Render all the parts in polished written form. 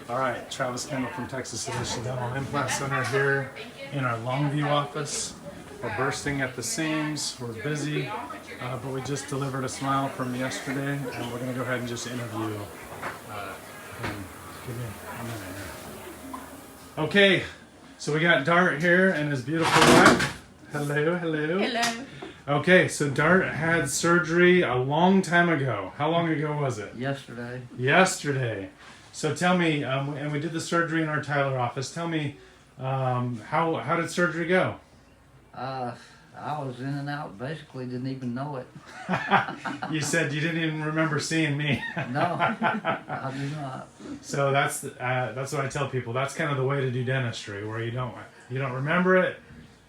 All right, Travis Kendall from Texas Sedation Dental Implant Center here in our Longview office. We're bursting at the seams, we're busy, but we just delivered a smile from yesterday, and we're going to go ahead and just interview him. Give me a minute here. Okay, so we got Dart here and his beautiful wife. Hello, hello. Hello. Okay, so Dart had surgery a long time ago. How long ago was it? Yesterday. Yesterday. So tell me, and we did the surgery in our Tyler office. Tell me, how did surgery go? I was in and out. Basically, didn't even know it. You said you didn't even remember seeing me. No, I do not. So that's what I tell people. That's kind of the way to do dentistry, where you don't remember it,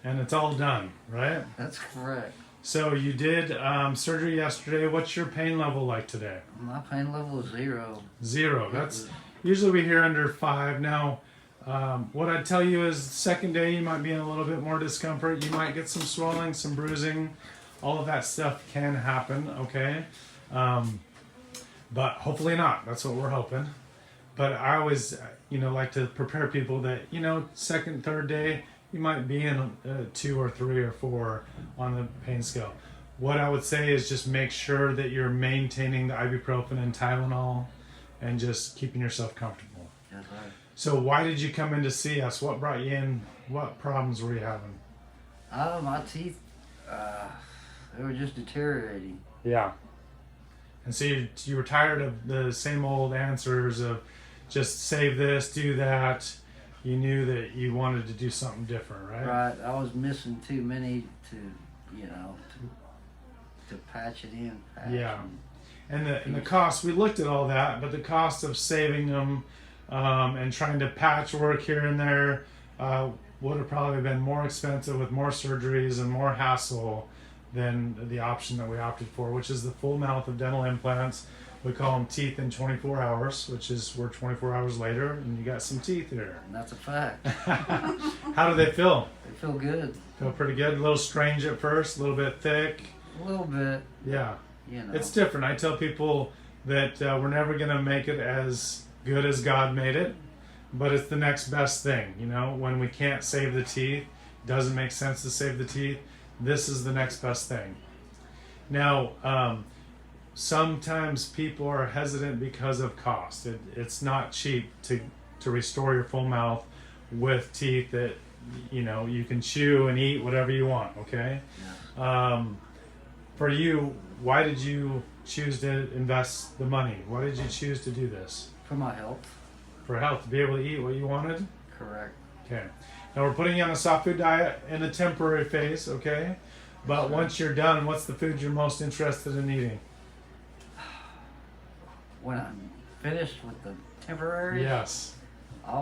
and it's all done, right? That's correct. So you did surgery yesterday. What's your pain level like today? My pain level is 0. 0. That's usually we hear under 5. Now, what I'd tell you is second day you might be in a little bit more discomfort. You might get some swelling, some bruising. All of that stuff can happen, okay? But hopefully not. That's what we're hoping. But I always, like to prepare people that, second, third day, you might be in 2 or 3 or 4 on the pain scale. What I would say is just make sure that you're maintaining the ibuprofen and Tylenol and just keeping yourself comfortable. That's right. So why did you come in to see us? What brought you in? What problems were you having? My teeth, they were just deteriorating. Yeah. And so you were tired of the same old answers of just save this, do that. You knew that you wanted to do something different, right? Right. I was missing too many to patch it in. Yeah. And the cost, we looked at all that, but the cost of saving them and trying to patch work here and there would have probably been more expensive with more surgeries and more hassle than the option that we opted for, which is the full mouth of dental implants. We call them teeth in 24 hours, which is we're 24 hours later and you got some teeth here. And that's a fact. How do they feel? They feel good. Feel pretty good. A little strange at first, a little bit thick. A little bit. Yeah. You know. It's different. I tell people that we're never going to make it as good as God made it, but it's the next best thing. When we can't save the teeth, doesn't make sense to save the teeth, this is the next best thing. Now, sometimes people are hesitant because of cost. It's not cheap to restore your full mouth with teeth that you can chew and eat whatever you want, okay? Yeah. For you, why did you choose to invest the money? Why did you choose to do this? For my health. For health, to be able to eat what you wanted? Correct. Okay. Now we're putting you on a soft food diet in a temporary phase, okay? But Sure. once you're done, what's the food you're most interested in eating? When I'm finished with the temporary, Yes. I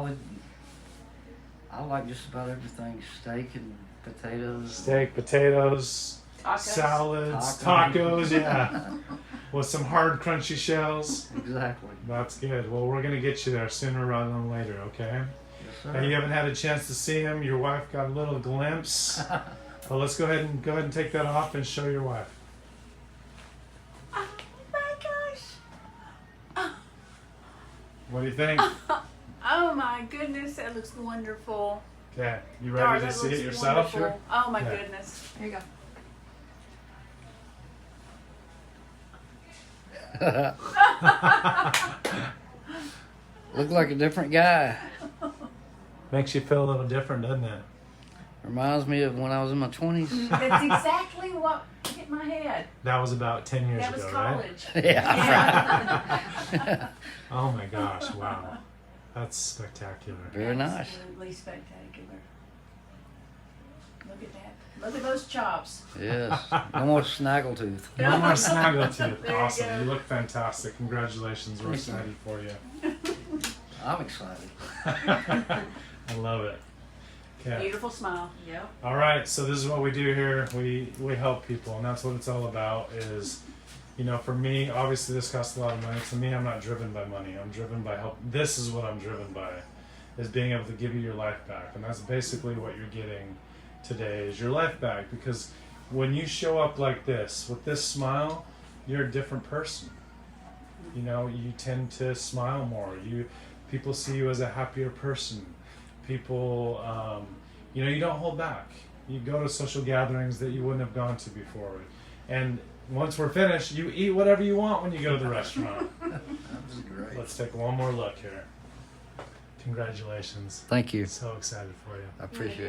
like just about everything. Steak and potatoes. Steak, potatoes, Tacos. salads, tacos, yeah. With some hard, crunchy shells. Exactly. That's good. Well, we're going to get you there sooner rather than later, okay? Yes, sir. Now, you haven't had a chance to see him. Your wife got a little glimpse. Well, let's go ahead and take that off and show your wife. Oh my gosh. What do you think? Oh my goodness, that looks wonderful. Okay, you Dar, ready to that see it looks yourself? wonderful. Oh my Yeah. goodness. Here you go. Look like a different guy. Makes you feel a little different, doesn't it? Reminds me of when I was in my 20s. That's exactly what hit my head. That was about 10 years That was ago, college. Yeah, Yeah. Oh my gosh, wow. That's spectacular. Very nice. Absolutely spectacular. Look at that. Look at those chops. Yes. No more snaggletooth. No more snaggletooth. There you Awesome. go. You look fantastic. Congratulations. We're Thank you. excited for you. I'm excited. I love it. Okay. Beautiful smile. Yep. All right. So this is what we do here. We help people, and that's what it's all about. Is for me, obviously this costs a lot of money. To me, I'm not driven by money. I'm driven by help. This is what I'm driven by, is being able to give you your life back, and that's basically what you're getting today is your life back. Because when you show up like this with this smile, you're a different person. You tend to smile more. People see you as a happier person. People, you don't hold back. You go to social gatherings that you wouldn't have gone to before. And once we're finished, you eat whatever you want when you go to the restaurant. That's great. Let's take one more look here. Congratulations. Thank you. So excited for you. I appreciate it.